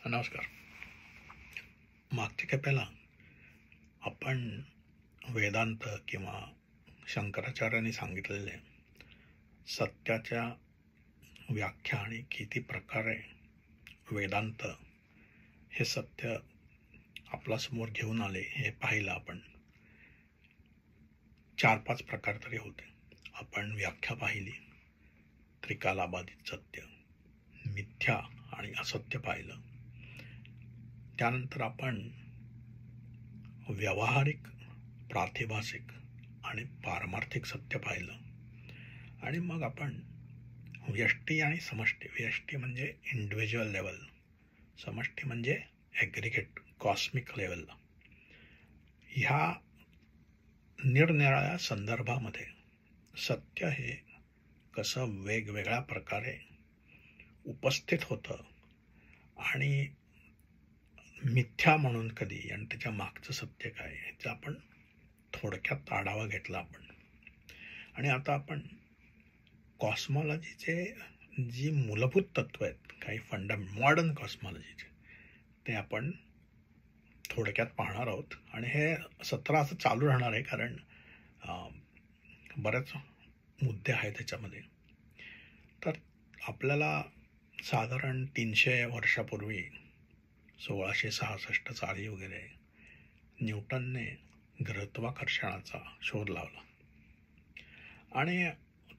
नमस्कार. मागच्या खेपेला आपण वेदांत किंवा शंकराचार्यांनी सांगितलेले सत्याच्या व्याख्या आणि किती प्रकारे वेदांत हे सत्य आपल्यासमोर घेऊन आले हे पाहिलं आपण. 4-5 प्रकार तरी होते. आपण व्याख्या पाहिली, त्रिकालाबाधित सत्य, मिथ्या आणि असत्य पाहिलं. त्यानंतर आपण व्यावहारिक, प्रातिभासिक आणि पारमार्थिक सत्य पाहिलं. आणि मग आपण व्यष्टी आणि समष्टी, व्यष्टी म्हणजे इंडिव्हिज्युअल लेवल, समष्टी म्हणजे ॲग्रिगेट कॉस्मिक लेवल, ह्या निरनिराळ्या संदर्भामध्ये सत्य हे कसं वेगवेगळ्या प्रकारे उपस्थित होतं आणि मिथ्या म्हणून कधी आणि त्याच्या मागचं सत्य काय ह्याचा आपण थोडक्यात आढावा घेतला आपण. आणि आता आपण कॉस्मॉलॉजीचे जी मूलभूत तत्व आहेत, काही मॉडर्न कॉस्मॉलॉजीचे, ते आपण थोडक्यात पाहणार आहोत. आणि हे सत्र असं चालू राहणार आहे कारण बरेच मुद्दे आहेत त्याच्यामध्ये. तर आपल्याला साधारण 300 वर्षापूर्वी 1666 साली वगैरे न्यूटनने गुरुत्वाकर्षणाचा शोध लावला आणि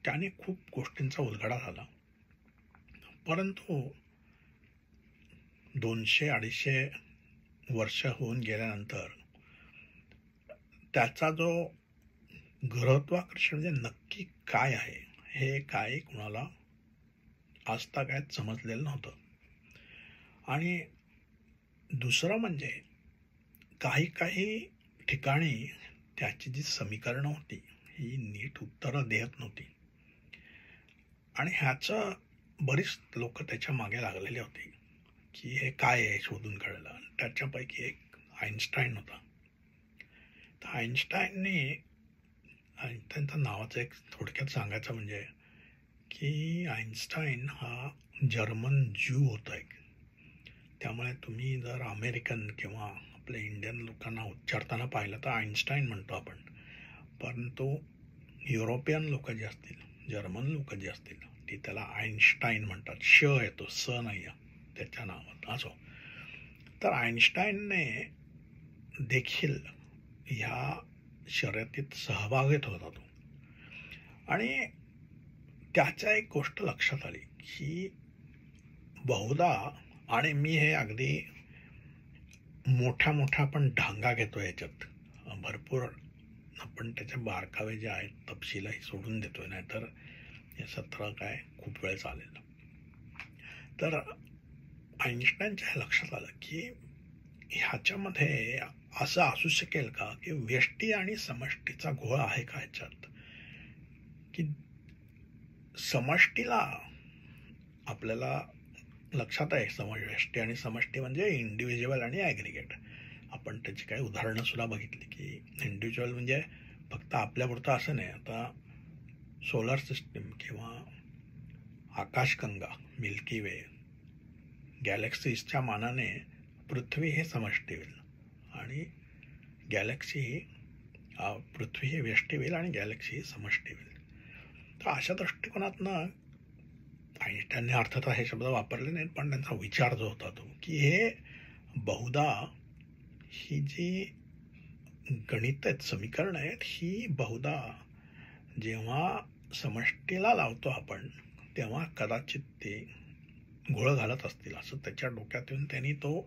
त्याने खूप गोष्टींचा उलगडा झाला. परंतु 200-250 वर्ष होऊन गेल्यानंतर त्याचा जो गुरुत्वाकर्षण म्हणजे नक्की काय आहे हे काही कुणाला आजतागायत समजलेलं नव्हतं. आणि दुसरं म्हणजे काही ठिकाणी त्याची जी समीकरणं होती ही नीट उत्तरं देत नव्हती. आणि ह्याचं बरीच लोक त्याच्या मागे लागलेले होते की हे काय आहे शोधून काढलं. त्याच्यापैकी एक आईन्स्टाईन होता. तर आईन्स्टाईनने त्यांच्या नावाचं एक थोडक्यात सांगायचं म्हणजे की आईन्स्टाईन हा जर्मन ज्यू होता एक. त्यामुळे तुम्ही जर अमेरिकन किंवा आपल्या इंडियन लोकांना उच्चारताना पाहिलं तर आईन्स्टाईन म्हणतो आपण, परंतु युरोपियन लोक जे असतील, जर्मन लोक जे असतील, ती त्याला आईन्स्टाईन म्हणतात. श येतो, स नाही त्याच्या नावात. असो, तर आईन्स्टाईनने देखील ह्या शर्यतीत सहभाग घेत होता तो. आणि त्याच्या एक गोष्ट लक्षात आली की बहुधा, आणि मी हे अगदी मोठ्या आपण ढांगा घेतो याच्यात, भरपूर आपण त्याचे बारकावे जे आहेत तपशीलही सोडून देतोय, नाहीतर हे सत्र काय खूप वेळ चालेल. तर आईन्स्टाईनच्या हे लक्षात आलं की ह्याच्यामध्ये असं असू शकेल का की व्यष्टी आणि समष्टीचा घोळ आहे का ह्याच्यात, की समष्टीला आपल्याला लक्षात आहे, व्यष्टी आणि समष्टी म्हणजे इंडिव्हिज्युअल आणि ॲग्रिगेट. आपण त्याची काही उदाहरणं सुद्धा बघितली की इंडिव्हिज्युअल म्हणजे फक्त आपल्यापुरतं असं नाही. आता सोलर सिस्टीम किंवा आकाशगंगा, मिल्की वे, गॅलेक्सीजच्या मानाने पृथ्वी हे समष्टी होईल आणि गॅलेक्सी ही पृथ्वी ही व्यष्टी होईल आणि गॅलेक्सी ही समष्टी होईल. तर अशा दृष्टिकोनातनं आईन्स्टाईनने अर्थात हे शब्द वापरले नाहीत, पण त्यांचा विचार जो होता तो की हे बहुधा ही जी गणित आहेत, समीकरण आहेत, ही बहुधा जेव्हा समष्टीला लावतो आपण तेव्हा कदाचित ते घोळ घालत असतील असं त्याच्या डोक्यात येऊन त्यांनी तो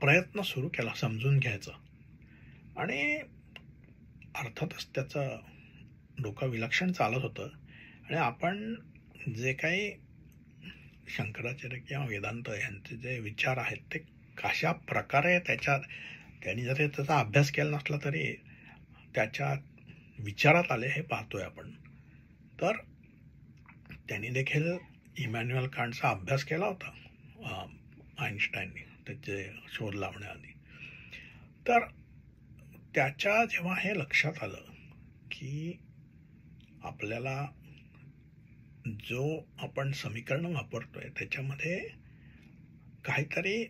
प्रयत्न सुरू केला समजून घ्यायचा. आणि अर्थातच त्याचं डोकं विलक्षण चालत होतं. आणि आपण जे काही शंकराचार्य किंवा वेदांत यांचे जे विचार आहेत ते कशा प्रकारे त्यांनी जरी त्याचा अभ्यास केला नसला तरी त्याच्या विचारात आले हे पाहतोय आपण. तर त्यांनी देखील इमॅन्युअल कांटचा अभ्यास केला होता आईन्स्टाईनने त्याचे शोध लावण्याआधी. तर त्याच्या जेव्हा हे लक्षात आलं की आपल्याला जो आपण समीकरण वापरतोय त्याच्यामध्ये काहीतरी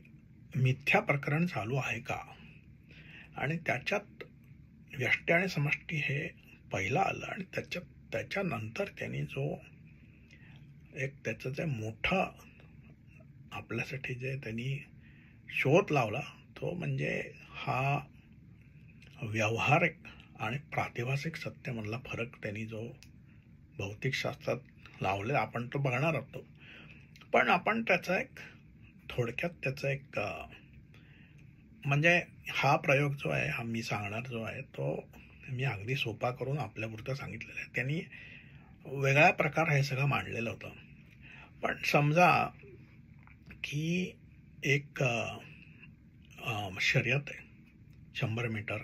मिथ्या प्रकरण चालू आहे का, आणि त्याच्यात व्यष्टी आणि समष्टी हे पहिलं आलं, आणि त्याच्यानंतर त्यांनी जो एक त्याचं जे मोठं आपल्यासाठी जे त्यांनी शोध लावला तो म्हणजे हा व्यावहारिक आणि प्रातिभासिक सत्यामधला फरक त्यांनी जो भौतिकशास्त्रात लावलेला आपण तो बघणार होतो. पण आपण त्याचा एक थोडक्यात त्याचा एक म्हणजे हा प्रयोग जो आहे, हा मी सांगणार जो आहे तो मी अगदी सोपा करून आपल्यापुरतं सांगितलेलं आहे. त्यांनी वेगळ्या प्रकार हे सगळं मांडलेलं होतं. पण समजा की एक शर्यत आहे 100 मीटर,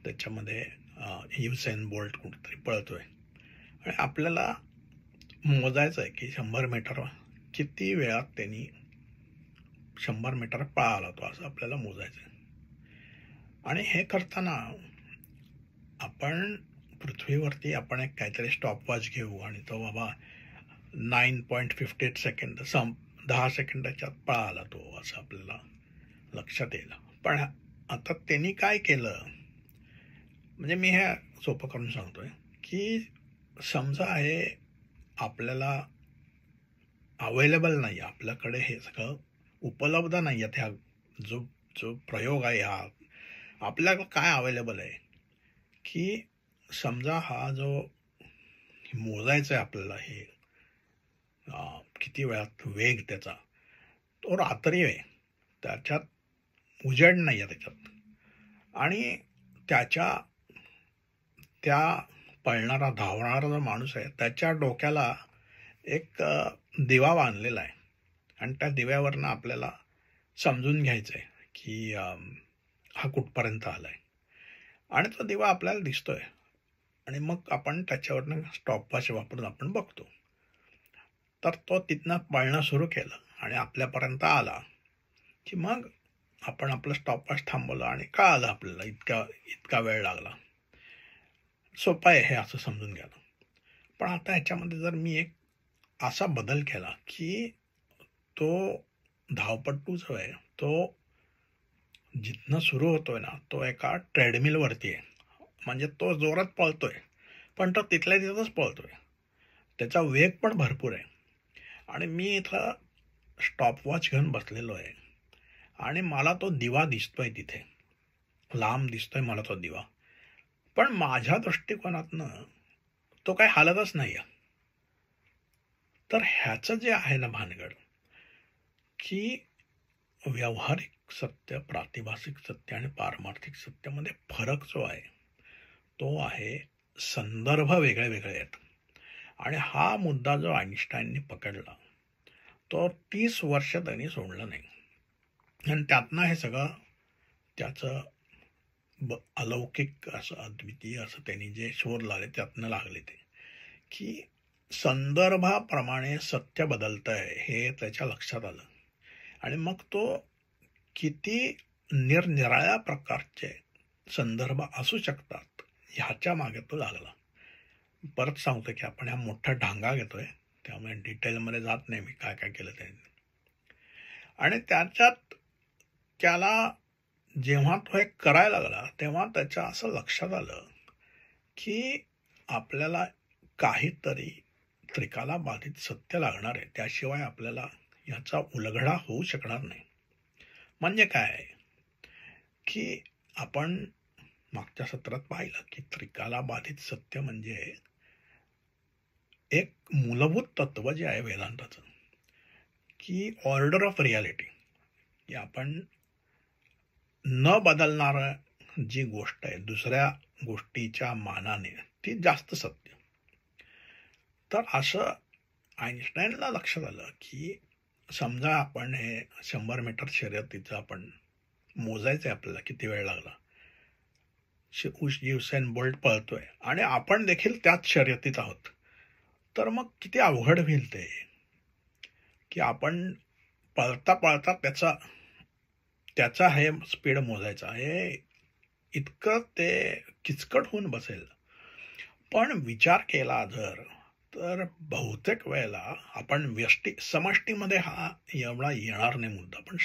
त्याच्यामध्ये युसेन बोल्ट कुठेतरी पळतोय आणि आपल्याला मोजायचं आहे की 100 मीटर किती वेळात त्यांनी 100 मीटर पळाला तो, असं आपल्याला मोजायचं आहे. आणि हे करताना आपण पृथ्वीवरती आपण एक काहीतरी स्टॉपवॉच घेऊ आणि तो बाबा 9.58 सेकंद 10 सेकंदाच्यात पळाला तो, असं आपल्याला लक्षात येईल. पण आता त्यांनी काय केलं, म्हणजे मी हे सोपं करून सांगतोय की समजा हे आपल्याला अवेलेबल नाही, आपल्याकडे हे सगळं उपलब्ध नाही आहे. ह्या जो प्रयोग आहे हा आपल्याला काय अवेलेबल आहे की समजा हा जो मोजायचा आहे आपल्याला हे किती वेळात वेग त्याचा, तो रात्री आहे, त्याच्यात उजेड नाही आहे त्याच्यात, आणि त्या पळणारा धावणारा जो माणूस आहे त्याच्या डोक्याला एक दिवा बांधलेला आहे, आणि त्या दिव्यावरनं आपल्याला समजून घ्यायचं आहे की हा कुठपर्यंत आला आहे. आणि तो दिवा आपल्याला दिसतोय, आणि मग आपण त्याच्यावरनं स्टॉपवॉच वापरून आपण बघतो. तर तो तिथनं पळणं सुरू केलं आणि आपल्यापर्यंत आला की मग आपण आपलं स्टॉपवॉच थांबवलं आणि कळालं आपल्याला इतका वेळ लागला. सोपं आहे हे असं समजून घ्यायला. पण आता ह्याच्यामध्ये जर मी एक असा बदल केला की तो धावपट्टू जो आहे तो जिथनं सुरू होतोय ना, तो एका ट्रेडमिलवरती आहे, म्हणजे तो जोरात पळतोय पण तो तिथल्या तिथंच पळतोय, त्याचा वेग पण भरपूर आहे. आणि मी इथं स्टॉपवॉच घेऊन बसलेलो आहे आणि मला तो दिवा दिसतोय, तिथे लांब दिसतोय मला तो दिवा, पण माझ्या दृष्टिकोनातनं तो काही हालतच नाही आहे. तर ह्याचं जे आहे ना भानगड, की व्यावहारिक सत्य, प्रातिभासिक सत्य आणि पारमार्थिक सत्यामध्ये फरक जो आहे तो आहे संदर्भ वेगळे वेगळे आहेत. आणि हा मुद्दा जो आईन्स्टाईनने पकडला तो 30 वर्ष त्यांनी सोडलं नाही, आणि त्यातनं हे सगळं त्याचं अलौकिक असं अद्वितीय असं त्यांनी जे शोध लावले त्यातनं लागले ते, की संदर्भाप्रमाणे सत्य बदलतंय हे त्याच्या लक्षात आलं. आणि मग तो किती निरनिराळ्या प्रकारचे संदर्भ असू शकतात ह्याच्या मागे तो लागला. परत सांगतो की आपण ह्या मोठा ढांगा घेतोय, त्यामुळे डिटेलमध्ये जात नाही मी काय काय केलं त्यांनी. आणि त्याच्यात त्याला जेव्हा तो हे करायला लागला तेव्हा त्याच्या असं लक्षात आलं की आपल्याला काहीतरी त्रिकाला बाधित सत्य लागणार आहे, त्याशिवाय आपल्याला याचा उलगडा होऊ शकणार नाही. म्हणजे काय की आपण मागच्या सत्रात पाहिलं की त्रिकाला बाधित सत्य म्हणजे एक मूलभूत तत्व जे आहे वेदांताचं, की ऑर्डर ऑफ रियालिटी, की आपण न बदलणारा जी गोष्ट आहे दुसऱ्या गोष्टीच्या मानाने ती जास्त सत्य. तर असं आईन्स्टाईनला लक्षात आलं की समजा आपण हे 100 मीटर शर्यतीचं आपण मोजायचं आहे, आपल्याला किती वेळ लागला, युसेन बोल्ट पळतोय आणि आपण देखील त्याच शर्यतीत आहोत, तर मग किती अवघड होईल ते, की आपण पळता पळता त्याचा हे स्पीड मोजायचा, हे इतकं ते किचकट होऊन बसेल. पण विचार केला जर तर बहुतेक वेळेला आपण समष्टीमध्ये हा एवढा येणार नाही मुद्दा, पण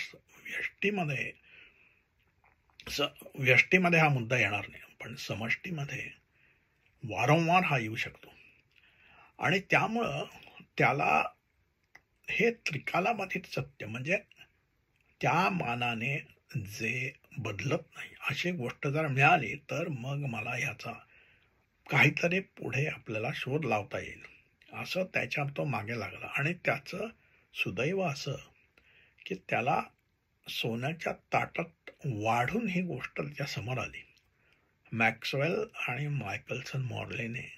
व्यष्टीमध्ये हा मुद्दा येणार नाही, पण समष्टीमध्ये वारंवार हा येऊ शकतो. आणि त्यामुळं त्याला हे त्रिकालाबाधित सत्य म्हणजे त्या मानाने जे बदलत नाही अशी गोष्ट जर मिळाली तर मग मला ह्याचा काहीतरी पुढे आपल्याला शोध लावता येईल असं त्याच्यात तो मागे लागला. आणि त्याचं सुदैव असं की त्याला सोन्याच्या ताटात वाढून ही गोष्ट त्याच्या समोर आली. मॅक्सवेल आणि मायकलसन मॉर्लेने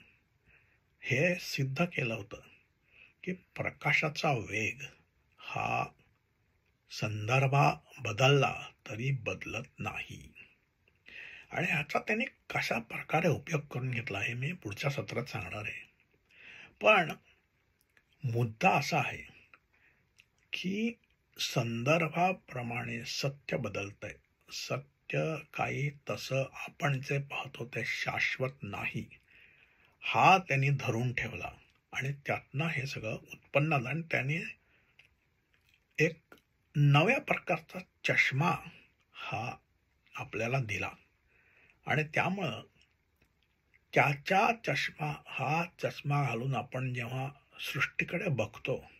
हे सिद्ध केलं होतं की प्रकाशाचा वेग हा संदर्भा बदलला तरी बदलत नाही. आणि ह्याचा त्याने कशा प्रकारे उपयोग करून घेतला हे मी पुढच्या सत्रात सांगणार आहे. पण मुद्दा असा आहे की संदर्भाप्रमाणे सत्य बदलतंय. सत्य काही तसं आपण जे पाहतो ते शाश्वत नाही हा त्यांनी धरून ठेवला आणि त्यातनं हे सगळं उत्पन्न झालं. आणि त्याने एक नव्या प्रकारचा चष्मा हा आपल्याला दिला. आणि त्यामुळं त्याच्या चष्मा घालून आपण जेव्हा सृष्टीकडे बघतो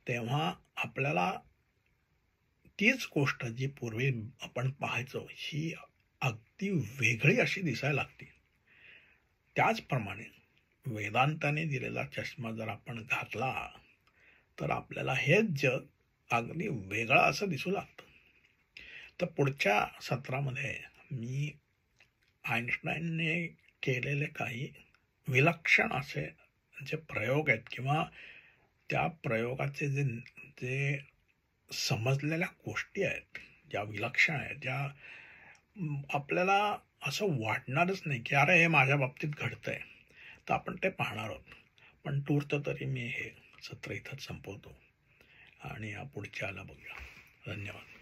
तेव्हा आपल्याला तीच गोष्ट जी पूर्वी आपण पाहायचो ही अगदी वेगळी अशी दिसायला लागते. त्याचप्रमाणे वेदांताने दिलेला चष्मा जर आपण घातला तर आपल्याला हेच जग अगदी वेगळं असं दिसू लागतं. तर पुढच्या सत्रामध्ये मी आईन्स्टाईनने केलेले काही विलक्षण असे जे प्रयोग आहेत किंवा त्या प्रयोगाचे जे समजलेल्या गोष्टी आहेत ज्या विलक्षण आहेत, ज्या आपल्याला असं वाटणारच नाही की अरे हे माझ्या बाबतीत घडतंय, तर आपण ते पाहणार आहोत. पण तूर्त तरी मी हे सत्र इथंच संपवतो आणि या पुढच्याला बघूया. धन्यवाद.